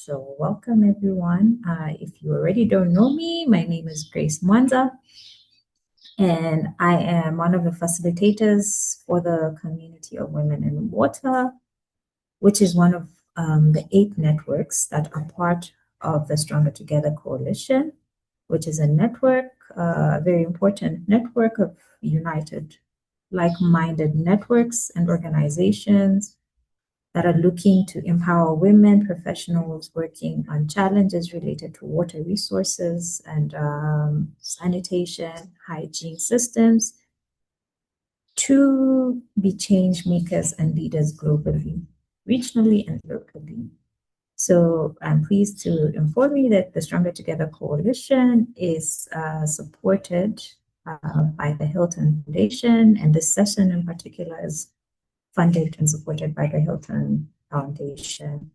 So welcome everyone. If you already don't know me, my name is Grace Mwanza, and I am one of the facilitators for the Community of Women in Water, which is one of the 8 networks that are part of the Stronger Together Coalition, which is a network, a very important network of united, like-minded networks and organizations that are looking to empower women professionals working on challenges related to water resources and sanitation, hygiene systems to be change makers and leaders globally, regionally, and locally. So I'm pleased to inform you that the Stronger Together Coalition is supported by the Hilton Foundation, and this session in particular is funded and supported by the Hilton Foundation.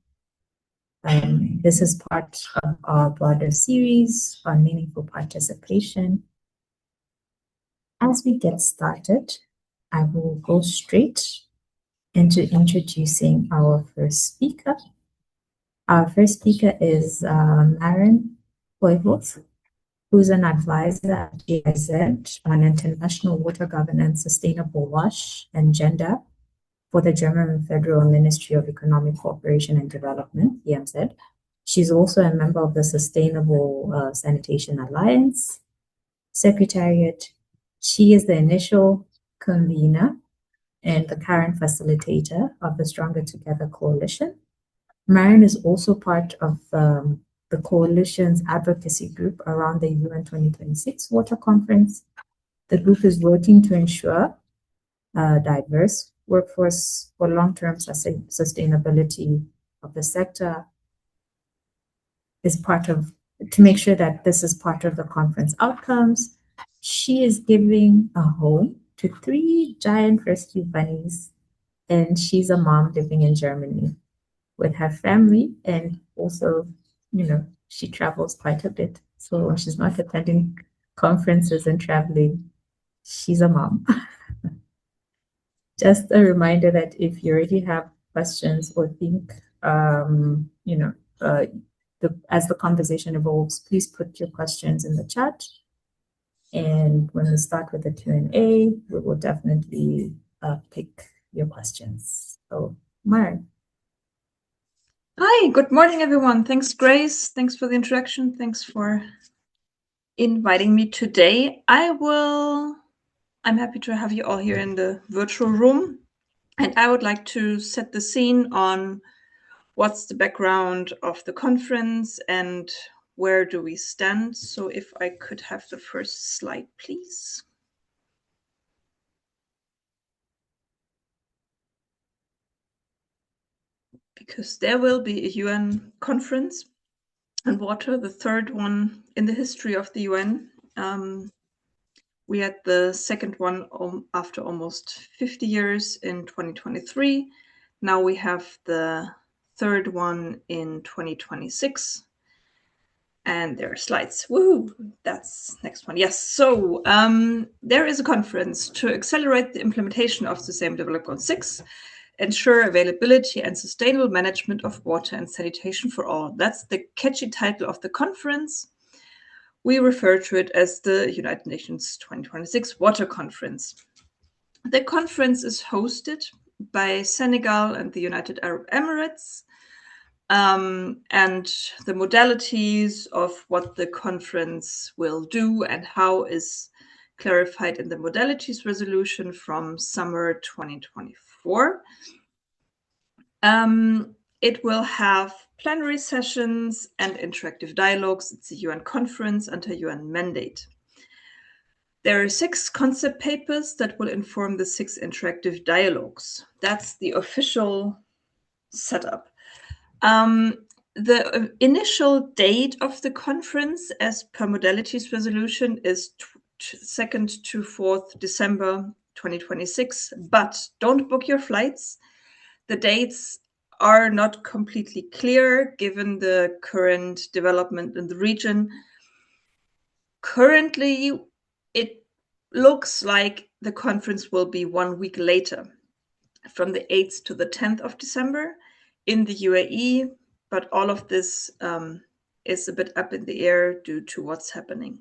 This is part of our broader series on meaningful participation. As we get started, I will go straight into introducing our first speaker. Our first speaker is Maren Poivos, who's an advisor at GIZ on international water governance, sustainable wash, and gender for the German Federal Ministry of Economic Cooperation and Development, EMZ. She's also a member of the Sustainable Sanitation Alliance Secretariat. She is the initial convener and the current facilitator of the Stronger Together Coalition. Maren is also part of the coalition's advocacy group around the UN 2026 Water Conference. The group is working to ensure diverse workforce for long-term sustainability of the sector is part of, to make sure that this is part of the conference outcomes. She is giving a home to 3 giant rescue bunnies, and she's a mom living in Germany with her family, and also, she travels quite a bit. So when she's not attending conferences and traveling, she's a mom. Just a reminder that if you already have questions or think, as the conversation evolves, please put your questions in the chat. And when we start with the Q&A, we will definitely pick your questions. So, Maren. Hi, good morning, everyone. Thanks, Grace. Thanks for the introduction. Thanks for inviting me today. I'm happy to have you all here in the virtual room. And I would like to set the scene on what's the background of the conference and where do we stand. So if I could have the first slide, please. Because there will be a UN conference on water, the 3rd one in the history of the UN. We had the 2nd one after almost 50 years in 2023. Now we have the 3rd one in 2026. And there are slides. Woohoo! That's next one. Yes. So there is a conference to accelerate the implementation of Sustainable Development Goal 6, ensure availability and sustainable management of water and sanitation for all. That's the catchy title of the conference. We refer to it as the United Nations 2026 Water Conference. The conference is hosted by Senegal and the United Arab Emirates. And the modalities of what the conference will do and how is clarified in the modalities resolution from summer 2024. It will have plenary sessions and interactive dialogues. It's a UN conference under UN mandate. There are 6 concept papers that will inform the 6 interactive dialogues. That's the official setup. The initial date of the conference, as per modalities resolution, is 2nd to 4th December 2026. But don't book your flights. The dates are not completely clear given the current development in the region. Currently, it looks like the conference will be 1 week later, from the 8th to the 10th of December in the UAE, but all of this is a bit up in the air due to what's happening.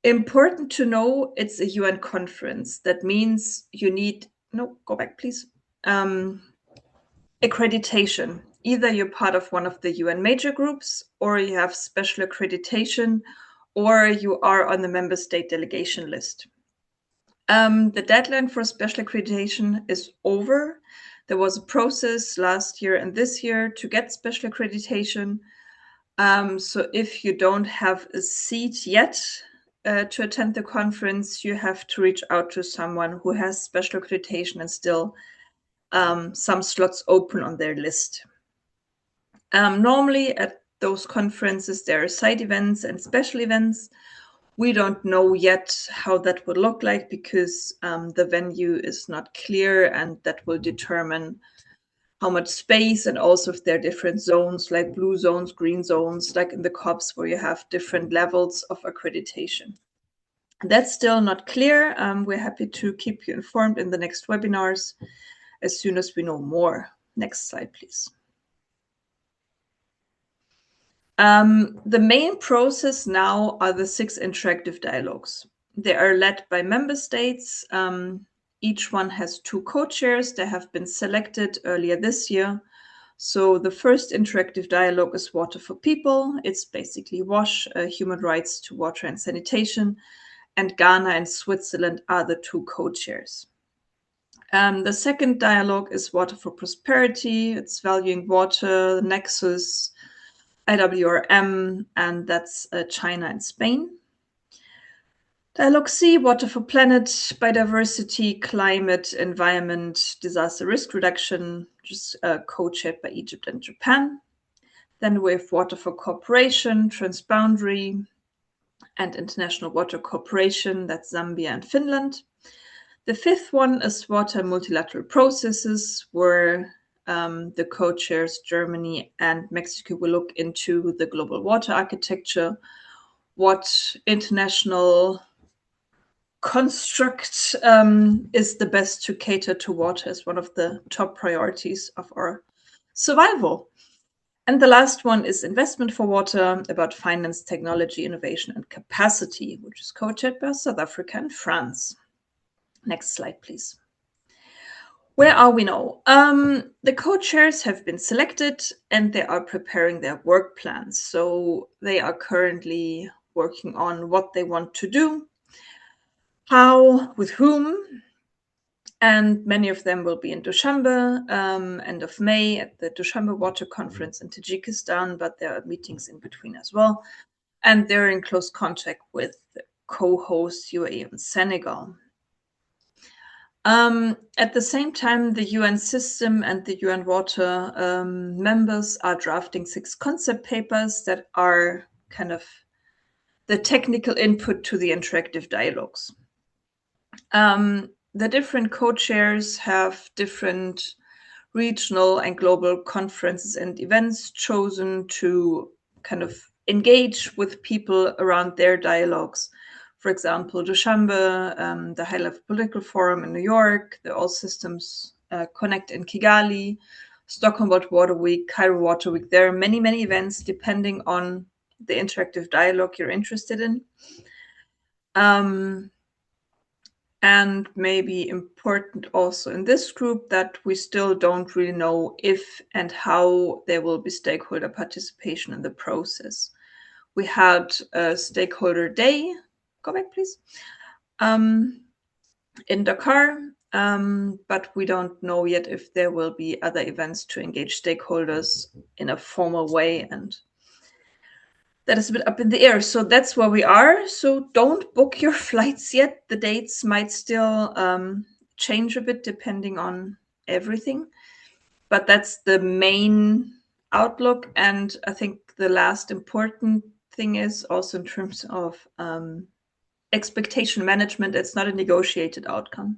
Important to know, it's a UN conference. That means you need, no, go back, please. Accreditation. Either you're part of one of the UN major groups, or you have special accreditation, or you are on the member state delegation list. The deadline for special accreditation is over. There was a process last year and this year to get special accreditation. So if you don't have a seat yet to attend the conference, you have to reach out to someone who has special accreditation and still some slots open on their list. Normally at those conferences, there are side events and special events. We don't know yet how that would look like because the venue is not clear, and that will determine how much space, and also if there are different zones, like blue zones, green zones, like in the COPs where you have different levels of accreditation. That's still not clear. We're happy to keep you informed in the next webinars as soon as we know more. Next slide, please. The main process now are the 6 interactive dialogues. They are led by member states. Each one has 2 co-chairs. They have been selected earlier this year. So the first interactive dialogue is Water for People. It's basically WASH, human rights to water and sanitation. And Ghana and Switzerland are the 2 co-chairs. The second dialogue is Water for Prosperity. It's valuing water, Nexus, IWRM, and that's China and Spain. Dialogue C, Water for Planet, Biodiversity, Climate, Environment, Disaster Risk Reduction, just co-chaired by Egypt and Japan. Then we have Water for Cooperation, Transboundary, and International Water Cooperation, that's Zambia and Finland. The 5th one is Water Multilateral Processes, where the co-chairs Germany and Mexico will look into the global water architecture, what international construct is the best to cater to water as one of the top priorities of our survival. And the last one is Investment for Water, about finance, technology, innovation, and capacity, which is co-chaired by South Africa and France. Next slide, please. Where are we now? The co-chairs have been selected and they are preparing their work plans. So they are currently working on what they want to do, how, with whom, and many of them will be in Dushanbe, end of May at the Dushanbe Water Conference in Tajikistan, but there are meetings in between as well. And they're in close contact with the co-host UAE and Senegal. At the same time, the UN system and the UN water members are drafting 6 concept papers that are kind of the technical input to the interactive dialogues. The different co-chairs have different regional and global conferences and events chosen to kind of engage with people around their dialogues. For example, Dushanbe, the High-Level Political Forum in New York, the All Systems Connect in Kigali, Stockholm Water Week, Cairo Water Week. There are many, many events depending on the interactive dialogue you're interested in. And maybe important also in this group that we still don't really know if and how there will be stakeholder participation in the process. We had a stakeholder day, go back please, in Dakar, but we don't know yet if there will be other events to engage stakeholders in a formal way, and that is a bit up in the air. So that's where we are. So don't book your flights yet. The dates might still change a bit depending on everything, but that's the main outlook. And I think the last important thing is also in terms of expectation management, it's not a negotiated outcome.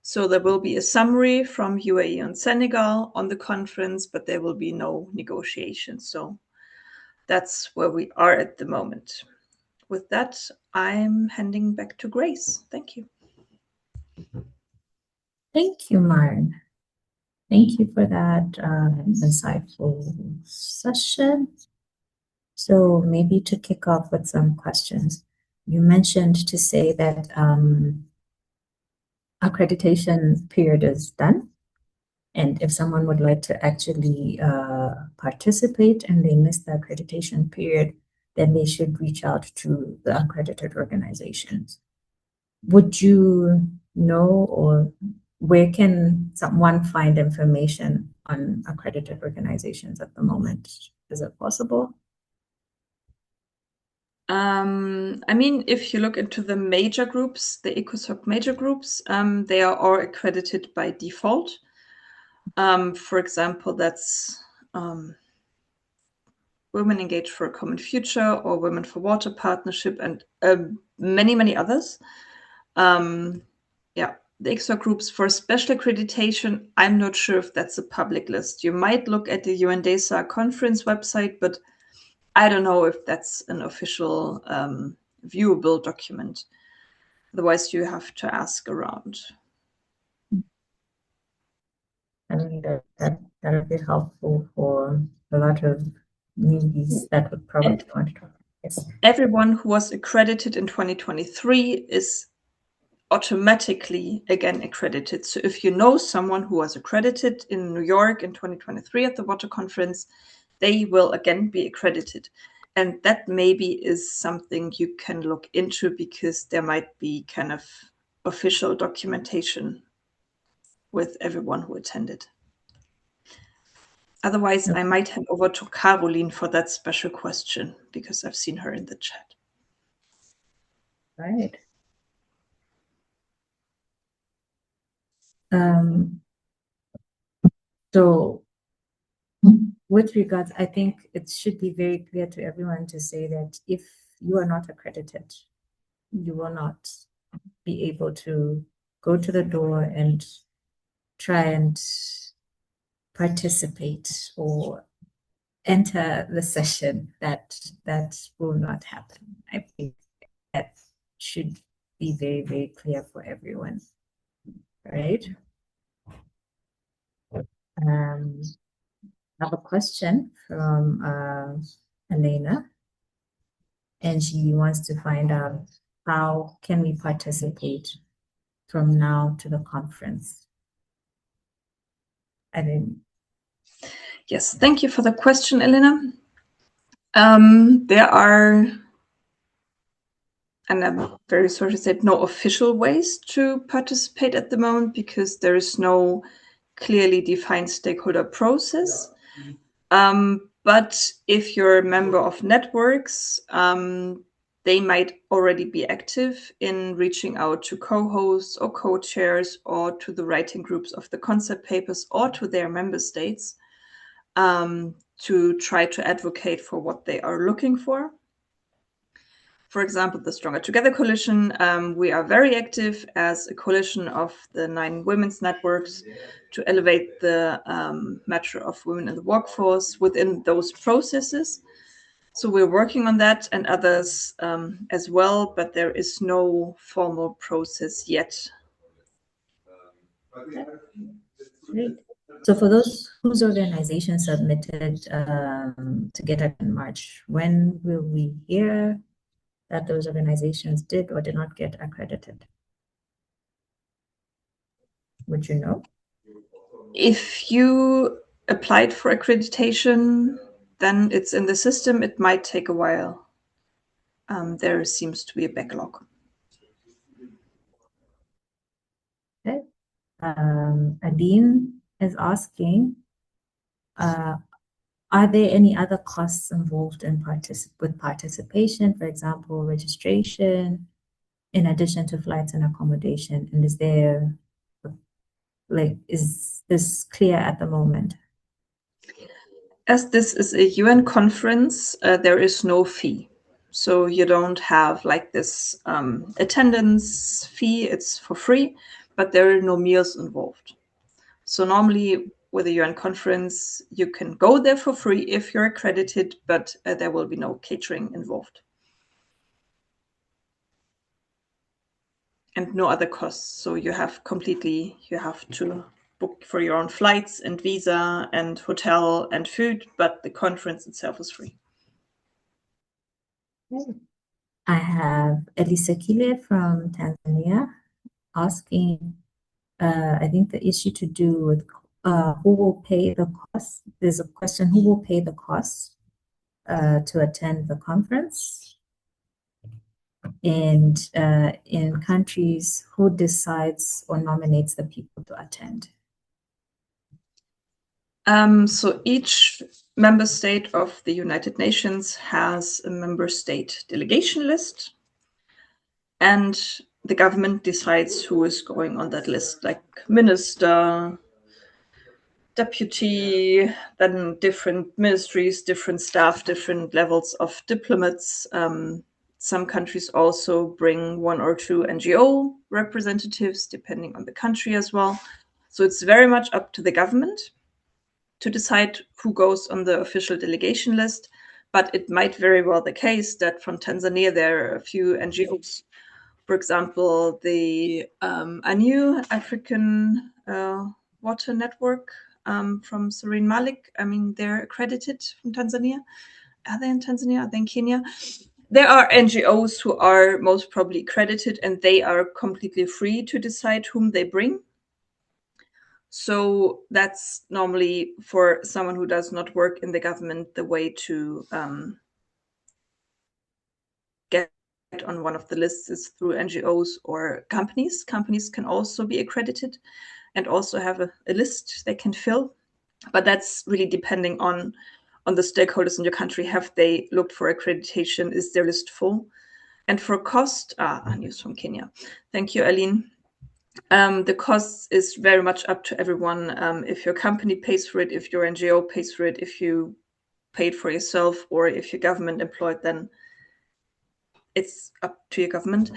So there will be a summary from UAE and Senegal on the conference, but there will be no negotiation. So that's where we are at the moment. With that, I'm handing back to Grace. Thank you. Thank you, Maren. Thank you for that insightful session. So maybe to kick off with some questions, you mentioned to say that accreditation period is done. And if someone would like to actually participate and they miss the accreditation period, then they should reach out to the accredited organizations. Would you know, or where can someone find information on accredited organizations at the moment? Is it possible? I mean, if you look into the major groups, the ECOSOC major groups, they are all accredited by default. For example, that's Women Engaged for a Common Future or Women for Water Partnership and many, many others. Yeah, the ECOSOC groups for special accreditation, I'm not sure if that's a public list. You might look at the UNDESA conference website, but I don't know if that's an official viewable document. Otherwise, you have to ask around. I mean, that would be helpful for a lot of newbies that would probably want to talk. Yes. Everyone who was accredited in 2023 is automatically again accredited. So if you know someone who was accredited in New York in 2023 at the Water Conference, they will again be accredited. And that maybe is something you can look into because there might be kind of official documentation with everyone who attended. Otherwise, I might hand over to Caroline for that special question because I've seen her in the chat. Right. So with regards, I think it should be very clear to everyone to say that if you are not accredited, you will not be able to go to the door and try and participate or enter the session. That will not happen. I think that should be very, very clear for everyone, right? I have a question from Elena, and she wants to find out how can we participate from now to the conference. I mean, yes, thank you for the question, Elena. There are, and I'm very sorry to say, no official ways to participate at the moment because there is no clearly defined stakeholder process. But if you're a member of networks, they might already be active in reaching out to co-hosts or co-chairs or to the writing groups of the concept papers or to their member states to try to advocate for what they are looking for. For example, the Stronger Together Coalition, we are very active as a coalition of the 9 women's networks to elevate the matter of women in the workforce within those processes. So we're working on that and others as well, but there is no formal process yet. Great. So for those whose organization submitted together in March, when will we hear that those organizations did or did not get accredited? Would you know? If you applied for accreditation, then it's in the system. It might take a while. There seems to be a backlog. Okay. Adeem is asking, are there any other costs involved in participation, for example, registration, in addition to flights and accommodation? And is there, like, is this clear at the moment? As this is a UN conference, there is no fee. So you don't have like this attendance fee, it's for free, but there are no meals involved. So normally with a UN conference, you can go there for free if you're accredited, but there will be no catering involved. And no other costs. So you have to book for your own flights and visa and hotel and food, but the conference itself is free. I have Elisa Kile from Tanzania asking, I think the issue to do with who will pay the cost. There's a question, who will pay the cost to attend the conference? And in countries, who decides or nominates the people to attend? So each member state of the United Nations has a member state delegation list, and the government decides who is going on that list, like minister, deputy, then different ministries, different staff, different levels of diplomats. Some countries also bring 1 or 2 NGO representatives, depending on the country as well. So it's very much up to the government to decide who goes on the official delegation list. But it might very well the case that from Tanzania, there are a few NGOs. For example, the ANU, African Water Network, from Serene Malik. I mean, they're accredited from Tanzania. Are they in Tanzania? Are they in Kenya? There are NGOs who are most probably accredited, and they are completely free to decide whom they bring. So that's normally, for someone who does not work in the government, the way to get on one of the lists is through NGOs or companies. Companies can also be accredited and also have a list they can fill. But that's really depending on the stakeholders in your country. Have they looked for accreditation? Is their list full? And for cost, news from Kenya. Thank you, Aline. The cost is very much up to everyone. If your company pays for it, if your NGO pays for it, if you paid for yourself, or if you're government employed, then it's up to your government.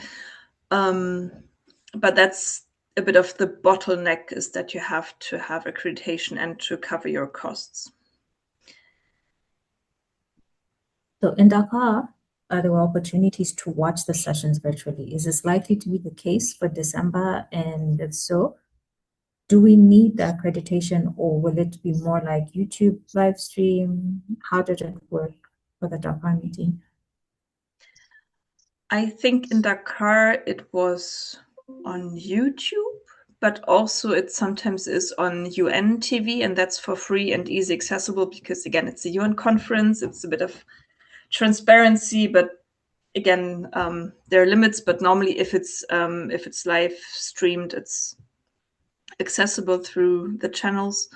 But that's a bit of the bottleneck, is that you have to have accreditation and to cover your costs. So in Dakar, there were opportunities to watch the sessions virtually. Is this likely to be the case for December? And if so, do we need the accreditation, or will it be more like YouTube live stream? How did it work for the Dakar meeting? I think in Dakar it was on YouTube, but also it sometimes is on UN TV, and that's for free and easy accessible because, again, it's a UN conference. It's a bit of transparency, but again, there are limits. But normally, if it's live streamed, it's accessible through the channels.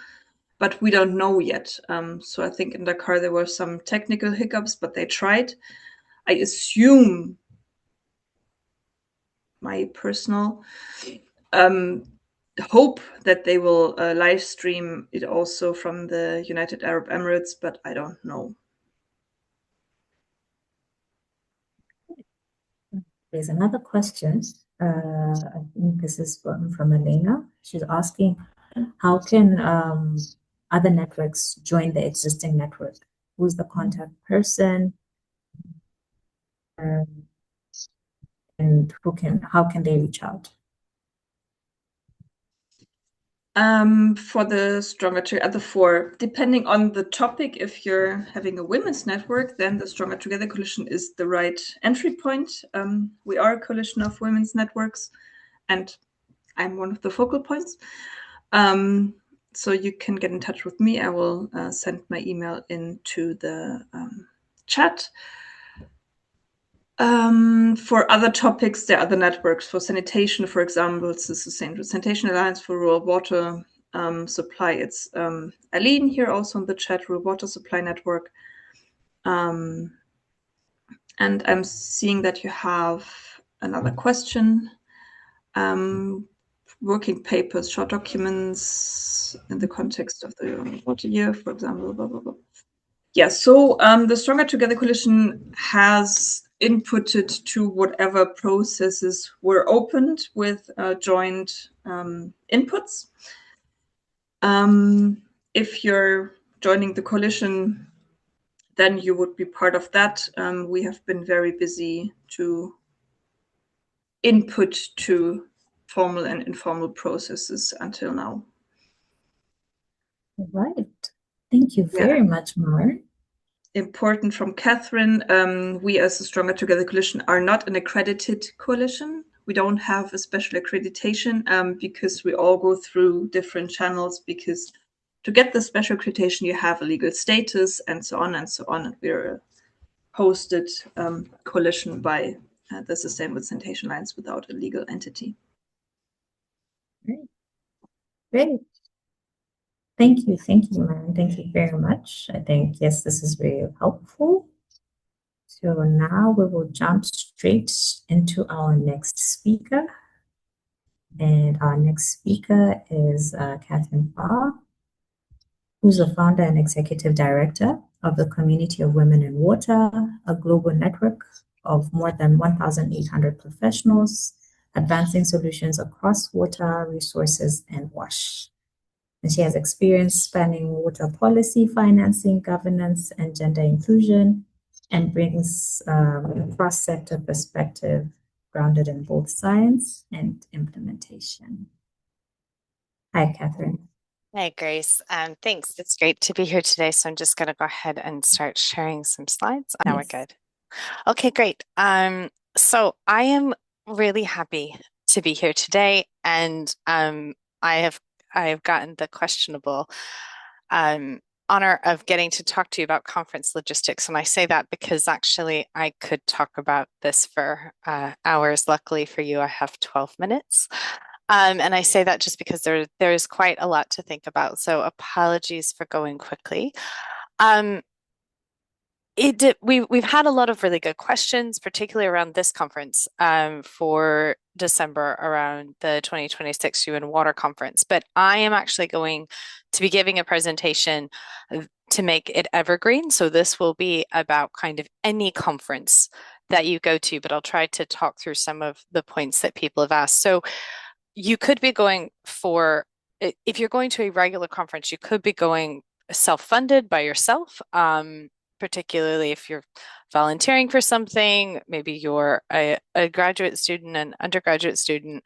But we don't know yet. So I think in Dakar there were some technical hiccups, but they tried. I assume, my personal hope, that they will live stream it also from the United Arab Emirates, but I don't know. There's another question. I think this is from Elena. She's asking, how can other networks join the existing network? Who's the contact person? And how can they reach out? For the Stronger Together 4, depending on the topic, if you're having a women's network, then the Stronger Together Coalition is the right entry point. We are a coalition of women's networks, and I'm one of the focal points. So you can get in touch with me. I will send my email into the chat. For other topics, there are other networks. For sanitation, for example, it's the Sustainable Sanitation Alliance. For rural water supply, it's Aline here also in the chat, Rural Water Supply Network. And I'm seeing that you have another question. Working papers, short documents in the context of the water year, for example, blah, blah, blah. Yeah, so the Stronger Together Coalition has inputted to whatever processes were opened with joint inputs. If you're joining the coalition, then you would be part of that. We have been very busy to input to formal and informal processes until now. All right. Thank you Yeah. very much, Mar. Important from Catherine. We as the Stronger Together Coalition are not an accredited coalition. We don't have a special accreditation because we all go through different channels, because to get the special accreditation, you have a legal status and so on and so on. And we're a hosted coalition by the Sustainable Sanitation Alliance without a legal entity. Great. Great. Thank you, Mar. Thank you very much. I think, yes, this is very helpful. So now we will jump straight into our next speaker. And our next speaker is Catherine Parr, who's the founder and executive director of the Community of Women in Water, a global network of more than 1,800 professionals advancing solutions across water, resources, and WASH. And she has experience spanning water policy, financing, governance, and gender inclusion, and brings a cross-sector perspective grounded in both science and implementation. Hi, Catherine. Hi, Grace. Thanks. It's great to be here today. So I'm just going to go ahead and start sharing some slides. Now we're Yes. good. Okay, great. So I am really happy to be here today, and I have gotten the questionable honor of getting to talk to you about conference logistics. And I say that because actually I could talk about this for hours. Luckily for you, I have 12 minutes. And I say that just because there is quite a lot to think about. So apologies for going quickly. We've had a lot of really good questions, particularly around this conference for December around the 2026 UN Water Conference. But I am actually going to be giving a presentation to make it evergreen. So this will be about kind of any conference that you go to, but I'll try to talk through some of the points that people have asked. So you could be going for, if you're going to a regular conference, you could be going self-funded by yourself, particularly if you're volunteering for something, maybe you're a graduate student, an undergraduate student,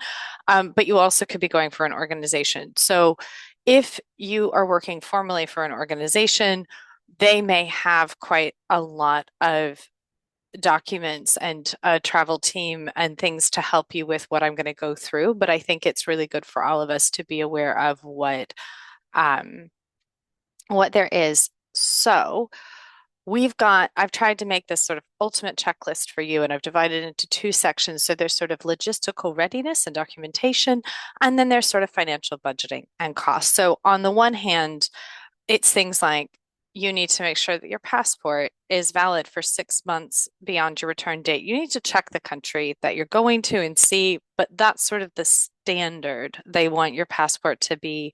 but you also could be going for an organization. So if you are working formally for an organization, they may have quite a lot of documents and a travel team and things to help you with what I'm going to go through. But I think it's really good for all of us to be aware of what there is. So I've tried to make this sort of ultimate checklist for you, and I've divided it into two sections. So there's sort of logistical readiness and documentation, and then there's sort of financial budgeting and cost. So on the one hand, it's things like you need to make sure that your passport is valid for 6 months beyond your return date. You need to check the country that you're going to and see, but that's sort of the standard. They want your passport to be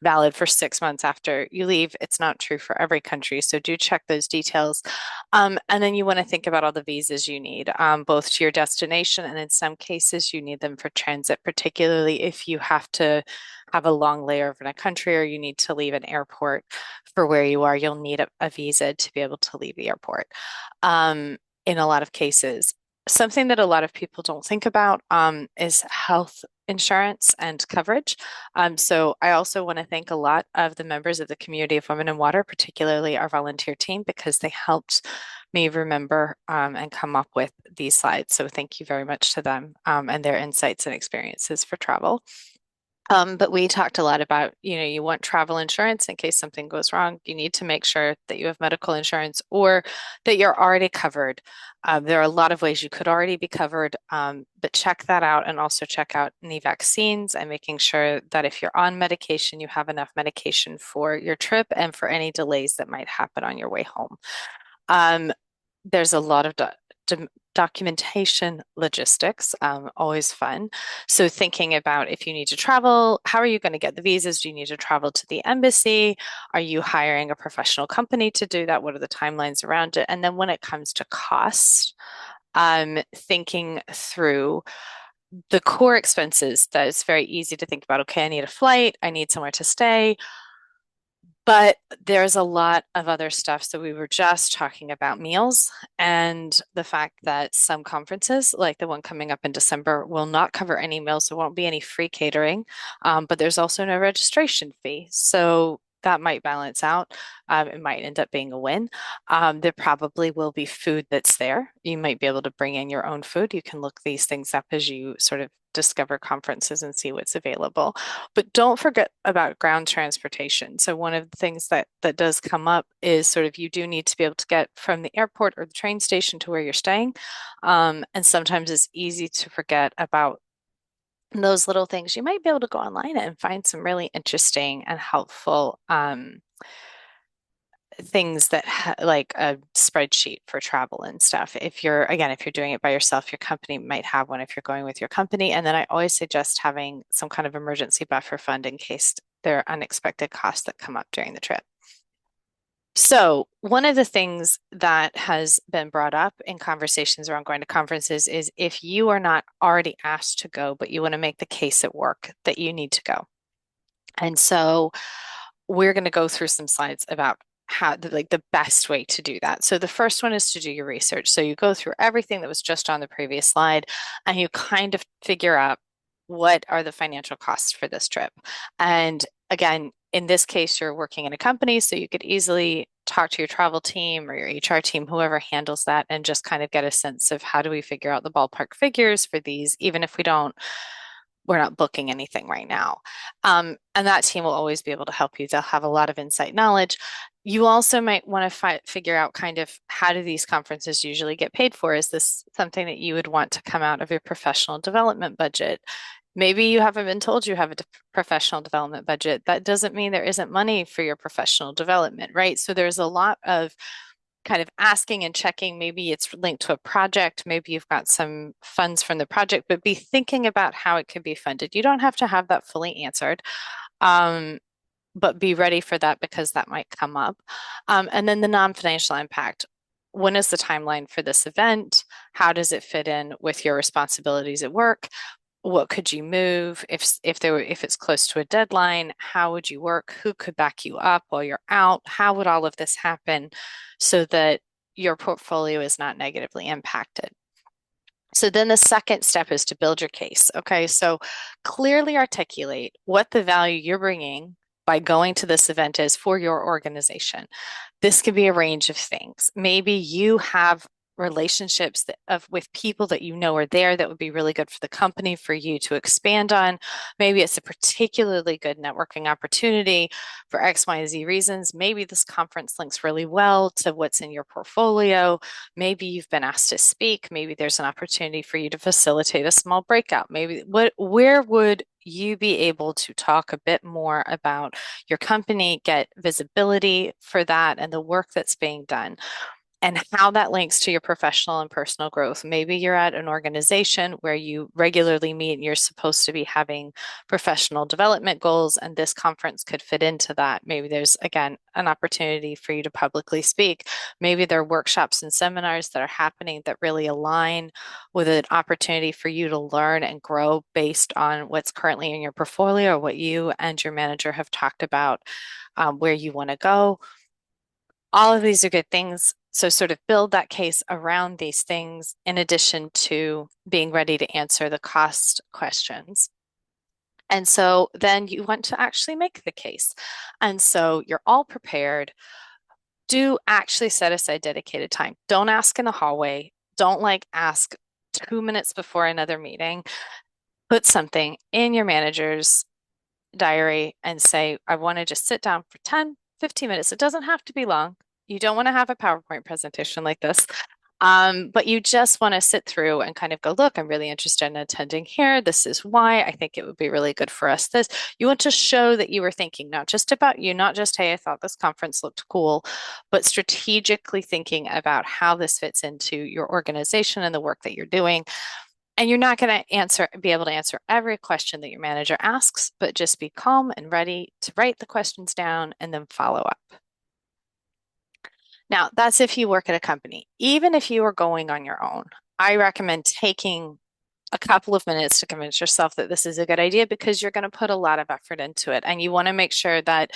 valid for 6 months after you leave. It's not true for every country, so do check those details. And then you want to think about all the visas you need, both to your destination, and in some cases you need them for transit, particularly if you have to have a long layover in a country or you need to leave an airport for where you are. You'll need a visa to be able to leave the airport in a lot of cases. Something that a lot of people don't think about is health insurance and coverage. So I also want to thank a lot of the members of the Community of Women in Water, particularly our volunteer team, because they helped me remember and come up with these slides. So thank you very much to them and their insights and experiences for travel. But we talked a lot about, you want travel insurance in case something goes wrong. You need to make sure that you have medical insurance or that you're already covered. There are a lot of ways you could already be covered, but check that out, and also check out any vaccines and making sure that if you're on medication, you have enough medication for your trip and for any delays that might happen on your way home. There's a lot of documentation logistics, always fun. So thinking about if you need to travel, how are you going to get the visas? Do you need to travel to the embassy? Are you hiring a professional company to do that? What are the timelines around it? And then when it comes to cost, thinking through the core expenses, that it's very easy to think about, okay, I need a flight, I need somewhere to stay. But there's a lot of other stuff. So we were just talking about meals and the fact that some conferences, like the one coming up in December, will not cover any meals. There won't be any free catering, but there's also no registration fee. So that might balance out. It might end up being a win. There probably will be food that's there. You might be able to bring in your own food. You can look these things up as you sort of discover conferences and see what's available. But don't forget about ground transportation. So one of the things that does come up is sort of you do need to be able to get from the airport or the train station to where you're staying. And sometimes it's easy to forget about those little things. You might be able to go online and find some really interesting and helpful things that like a spreadsheet for travel and stuff. If you're doing it by yourself, your company might have one if you're going with your company. And then I always suggest having some kind of emergency buffer fund in case there are unexpected costs that come up during the trip. So one of the things that has been brought up in conversations around going to conferences is if you are not already asked to go, but you want to make the case at work that you need to go. And so we're going to go through some slides about how the best way to do that. So the first one is to do your research. So you go through everything that was just on the previous slide and you kind of figure out what are the financial costs for this trip. And again, in this case, you're working in a company, so you could easily talk to your travel team or your HR team, whoever handles that, and just kind of get a sense of how do we figure out the ballpark figures for these, even if we're not booking anything right now. And that team will always be able to help you. They'll have a lot of insight knowledge. You also might want to figure out kind of how do these conferences usually get paid for? Is this something that you would want to come out of your professional development budget? Maybe you haven't been told you have a professional development budget. That doesn't mean there isn't money for your professional development, right? So there's a lot of kind of asking and checking. Maybe it's linked to a project. Maybe you've got some funds from the project, but be thinking about how it could be funded. You don't have to have that fully answered, but be ready for that because that might come up. And then the non-financial impact. When is the timeline for this event? How does it fit in with your responsibilities at work? What could you move if it's close to a deadline? How would you work? Who could back you up while you're out? How would all of this happen so that your portfolio is not negatively impacted? So then the second step is to build your case. Okay, so clearly articulate what the value you're bringing by going to this event is for your organization. This could be a range of things. Maybe you have relationships with people that you know are there that would be really good for the company for you to expand on. Maybe it's a particularly good networking opportunity for X, Y, and Z reasons. Maybe this conference links really well to what's in your portfolio. Maybe you've been asked to speak. Maybe there's an opportunity for you to facilitate a small breakout. Maybe where would you be able to talk a bit more about your company, get visibility for that and the work that's being done, and how that links to your professional and personal growth. Maybe you're at an organization where you regularly meet and you're supposed to be having professional development goals, and this conference could fit into that. Maybe there's, again, an opportunity for you to publicly speak. Maybe there are workshops and seminars that are happening that really align with an opportunity for you to learn and grow based on what's currently in your portfolio or what you and your manager have talked about, where you want to go. All of these are good things. So sort of build that case around these things in addition to being ready to answer the cost questions. And so then you want to actually make the case. And so you're all prepared. Do actually set aside dedicated time. Don't ask in the hallway. Don't ask 2 minutes before another meeting. Put something in your manager's diary and say, I want to just sit down for 10, 15 minutes. It doesn't have to be long. You don't want to have a PowerPoint presentation like this, but you just want to sit through and kind of go, look, I'm really interested in attending here. This is why I think it would be really good for us. You want to show that you were thinking not just about you, not just, hey, I thought this conference looked cool, but strategically thinking about how this fits into your organization and the work that you're doing. And you're not going to be able to answer every question that your manager asks, but just be calm and ready to write the questions down and then follow up. Now, that's if you work at a company. Even if you are going on your own, I recommend taking a couple of minutes to convince yourself that this is a good idea because you're going to put a lot of effort into it. And you want to make sure that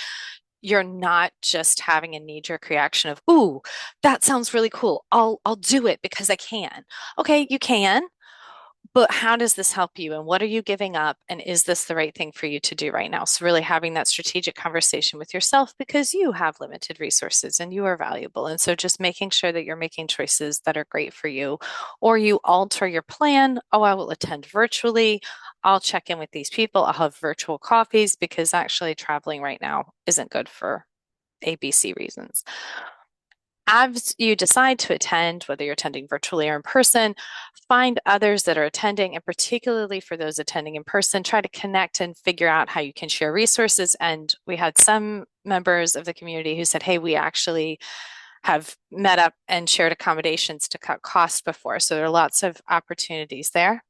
you're not just having a knee-jerk reaction of, ooh, that sounds really cool. I'll do it because I can. Okay, you can. but how does this help you? And what are you giving up? And is this the right thing for you to do right now? So, really having that strategic conversation with yourself because you have limited resources and you are valuable. And so, just making sure that you're making choices that are great for you, or you alter your plan. Oh, I will attend virtually. I'll check in with these people. I'll have virtual coffees because actually traveling right now isn't good for ABC reasons. As you decide to attend, whether you're attending virtually or in person, find others that are attending, and particularly for those attending in person, try to connect and figure out how you can share resources. And we had some members of the community who said, hey, we actually have met up and shared accommodations to cut costs before. So there are lots of opportunities there.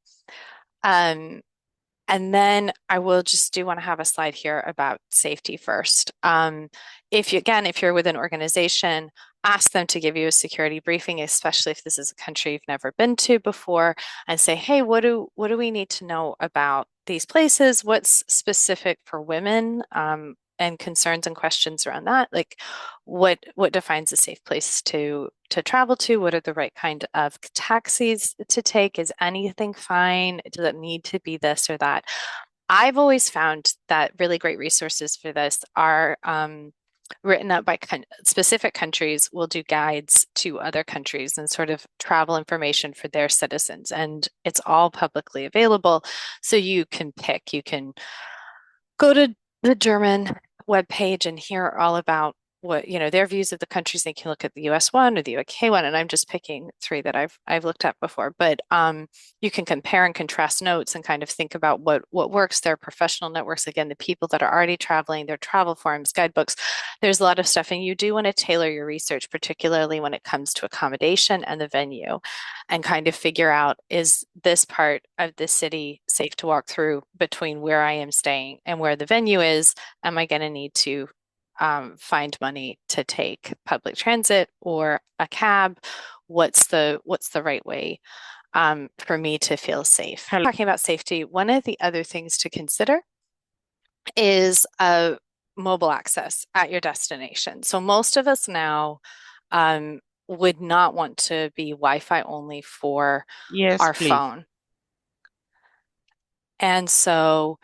And then I will just do want to have a slide here about safety first. If you're with an organization, ask them to give you a security briefing, especially if this is a country you've never been to before, and say, hey, what do we need to know about these places? What's specific for women? And concerns and questions around that, like what defines a safe place to travel to? What are the right kind of taxis to take? Is anything fine? Does it need to be this or that? I've always found that really great resources for this are written up by specific countries. Will do guides to other countries and sort of travel information for their citizens, and it's all publicly available, so you can pick. You can go to the German webpage and hear all about what, their views of the countries. They can look at the US one or the UK one, and I'm just picking three that I've looked at before. But you can compare and contrast notes and kind of think about what works. Their professional networks, again, the people that are already traveling, their travel forums, guidebooks. There's a lot of stuff, and you do want to tailor your research, particularly when it comes to accommodation and the venue, and kind of figure out, is this part of the city safe to walk through between where I am staying and where the venue is? Am I going to need to find money to take public transit or a cab? What's the right way for me to feel safe? Talking about safety, one of the other things to consider is mobile access at your destination. So most of us now would not want to be Wi-Fi only for our phone. And so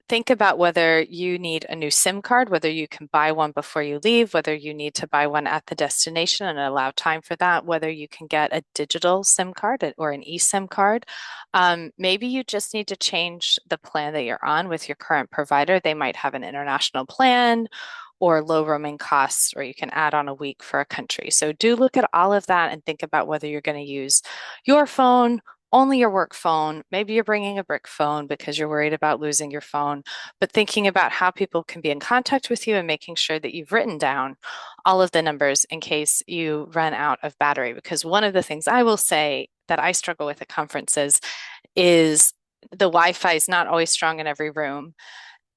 think about whether you need a new SIM card, whether you can buy one before you leave, whether you need to buy one at the destination and allow time for that, whether you can get a digital SIM card or an eSIM card. Maybe you just need to change the plan that you're on with your current provider. They might have an international plan or low roaming costs, or you can add on a week for a country. So do look at all of that and think about whether you're going to use your phone, only your work phone. Maybe you're bringing a brick phone because you're worried about losing your phone, but thinking about how people can be in contact with you and making sure that you've written down all of the numbers in case you run out of battery. Because one of the things I will say that I struggle with at conferences is the Wi-Fi is not always strong in every room.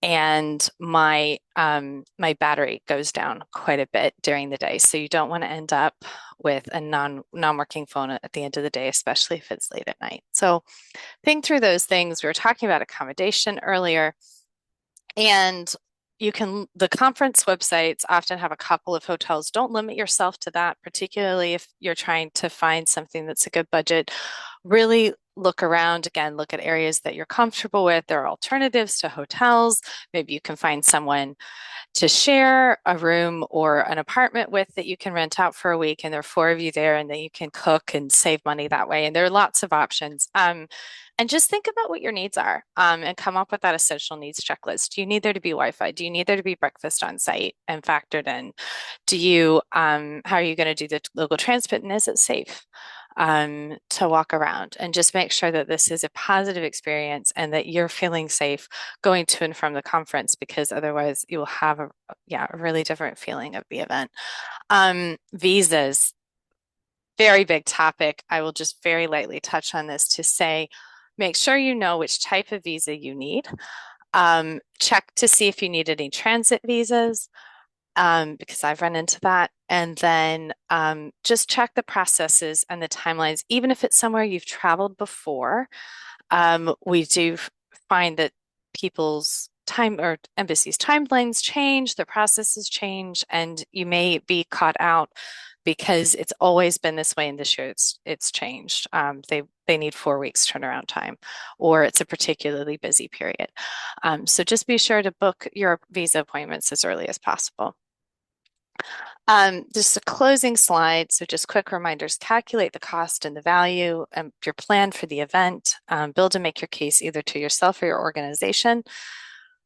And my battery goes down quite a bit during the day. So you don't want to end up with a non-working phone at the end of the day, especially if it's late at night. So think through those things. We were talking about accommodation earlier, and the conference websites often have a couple of hotels. Don't limit yourself to that, particularly if you're trying to find something that's a good budget. Really look around, again, look at areas that you're comfortable with. There are alternatives to hotels. Maybe you can find someone to share a room or an apartment with that you can rent out for a week, and there are 4 of you there, and then you can cook and save money that way. And there are lots of options. And just think about what your needs are, and come up with that essential needs checklist. Do you need there to be Wi-Fi? Do you need there to be breakfast on site and factored in? How are you going to do the local transport, and is it safe to walk around? And just make sure that this is a positive experience and that you're feeling safe going to and from the conference, because otherwise you will have a really different feeling of the event. Visas, very big topic. I will just very lightly touch on this to say, make sure you know which type of visa you need. Check to see if you need any transit visas, because I've run into that. And then just check the processes and the timelines. Even if it's somewhere you've traveled before, we do find that people's time or embassies' timelines change, the processes change, and you may be caught out because it's always been this way, and this year it's changed. They need 4 weeks turnaround time, or it's a particularly busy period. So just be sure to book your visa appointments as early as possible. Just a closing slide. So just quick reminders: calculate the cost and the value, and your plan for the event. Build and make your case either to yourself or your organization.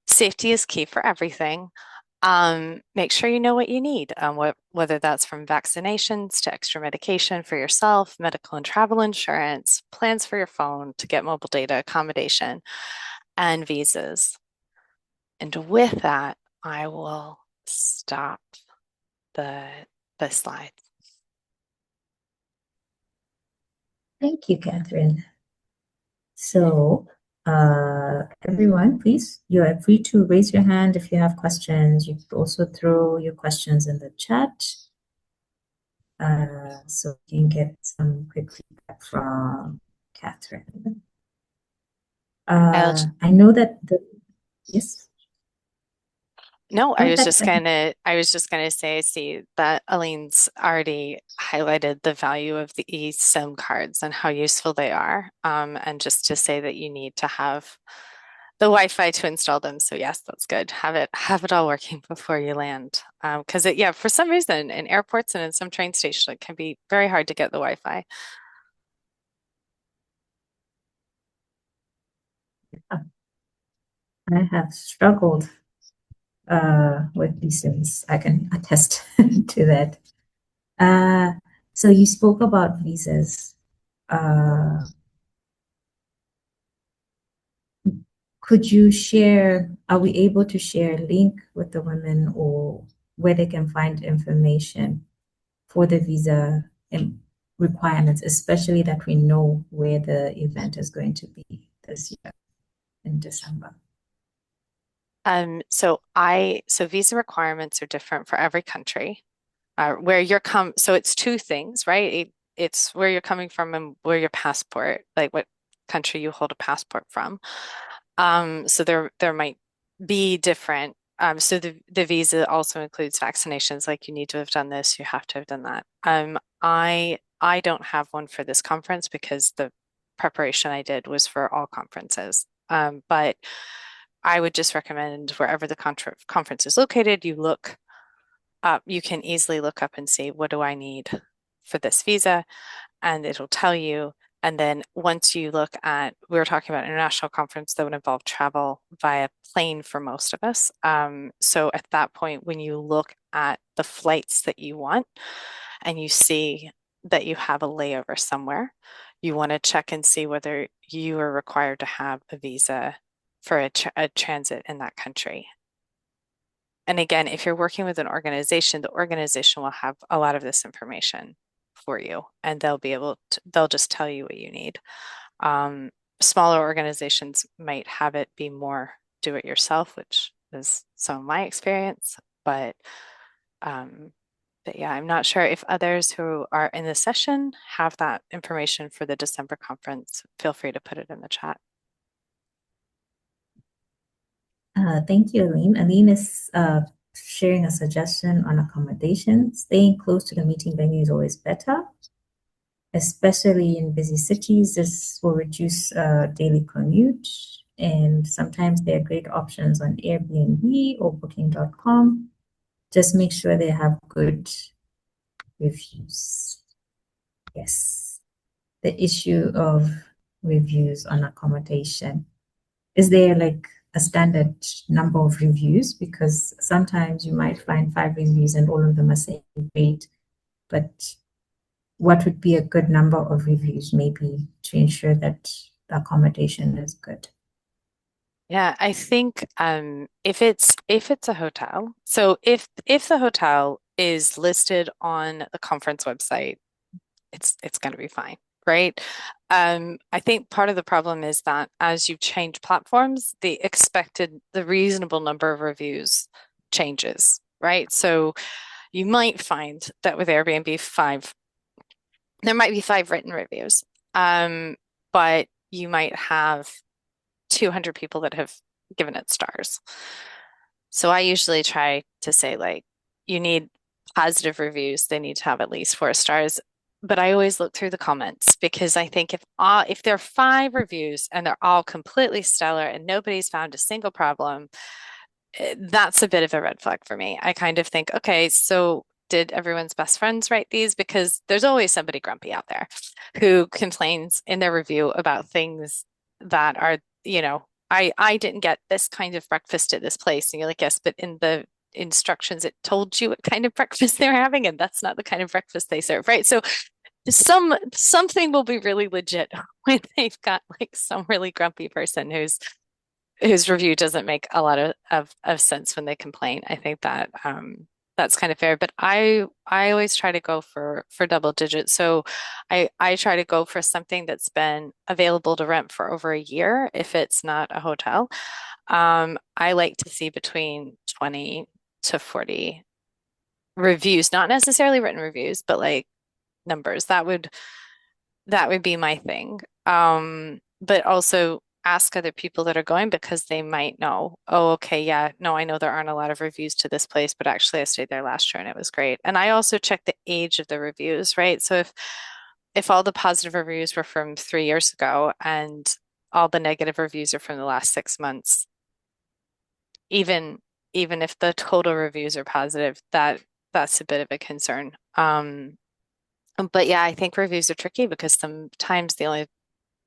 Safety is key for everything. Make sure you know what you need, whether that's from vaccinations to extra medication for yourself, medical and travel insurance, plans for your phone to get mobile data, accommodation, and visas. And with that, I will stop the slides. Thank you, Catherine. So, everyone, please, you are free to raise your hand if you have questions. You could also throw your questions in the chat, so you can get some quick feedback from Catherine. I know that yes. No, I was just gonna say, I see that Aline's already highlighted the value of the eSIM cards and how useful they are. And just to say that you need to have the Wi-Fi to install them. So yes, that's good. Have it all working before you land. Because for some reason in airports and in some train stations, it can be very hard to get the Wi-Fi. I have struggled with these things. I can attest to that. So you spoke about visas. Could you share, are we able to share a link with the women or where they can find information for the visa and requirements, especially that we know where the event is going to be this year in December? So visa requirements are different for every country. So it's two things, right? It's where you're coming from and where your passport, like what country you hold a passport from. So there might be different. So the visa also includes vaccinations, like you need to have done this, you have to have done that. I don't have one for this conference because the preparation I did was for all conferences. But I would just recommend wherever the conference is located, you look up, you can easily look up and see, what do I need for this visa? And it'll tell you. And then once you look at, we were talking about international conference that would involve travel via plane for most of us. So at that point, when you look at the flights that you want and you see that you have a layover somewhere, you want to check and see whether you are required to have a visa for a transit in that country. And again, if you're working with an organization, the organization will have a lot of this information for you, and they'll just tell you what you need. Smaller organizations might have it be more do it yourself, which is some of my experience, but yeah, I'm not sure if others who are in the session have that information for the December conference. Feel free to put it in the chat. Thank you, Aline. Aline is sharing a suggestion on accommodation. Staying close to the meeting venue is always better, especially in busy cities. This will reduce daily commute, and sometimes there are great options on Airbnb or Booking.com. Just make sure they have good reviews. Yes, the issue of reviews on accommodation. Is there like a standard number of reviews? Because sometimes you might find 5 reviews and all of them are saying great, but what would be a good number of reviews maybe to ensure that the accommodation is good? Yeah, I think if it's a hotel, so if the hotel is listed on the conference website, it's going to be fine, right? I think part of the problem is that as you change platforms, the reasonable number of reviews changes, right? So you might find that with Airbnb, there might be 5 written reviews, but you might have 200 people that have given it stars. So I usually try to say, like, you need positive reviews, they need to have at least 4 stars. But I always look through the comments because I think if there are 5 reviews and they're all completely stellar and nobody's found a single problem, that's a bit of a red flag for me. I kind of think, okay, so did everyone's best friends write these? Because there's always somebody grumpy out there who complains in their review about things that are, I didn't get this kind of breakfast at this place. And you're like, yes, but in the instructions, it told you what kind of breakfast they're having, and that's not the kind of breakfast they serve, right? So something will be really legit when they've got like some really grumpy person whose review doesn't make a lot of sense when they complain. I think that that's kind of fair, but I always try to go for double digits. So I try to go for something that's been available to rent for over a year if it's not a hotel. I like to see between 20 to 40 reviews, not necessarily written reviews, but like numbers. That would be my thing. But also ask other people that are going because they might know, oh, okay, yeah, no, I know there aren't a lot of reviews to this place, but actually I stayed there last year and it was great. And I also check the age of the reviews, right? So if all the positive reviews were from 3 years ago and all the negative reviews are from the last 6 months, even if the total reviews are positive, that's a bit of a concern. But yeah, I think reviews are tricky because sometimes the only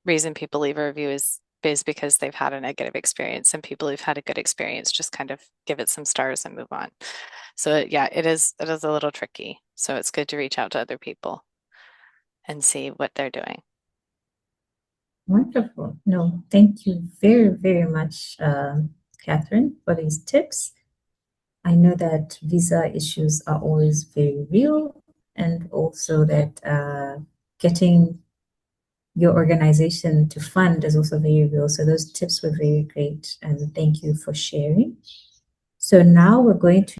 reason people leave a review is because they've had a negative experience, and people who've had a good experience just kind of give it some stars and move on. So yeah, it is a little tricky. So it's good to reach out to other people and see what they're doing. Wonderful. No, thank you very, very much, Catherine, for these tips. I know that visa issues are always very real, and also that getting your organization to fund is also very real. So those tips were very great, and thank you for sharing. So now we're going to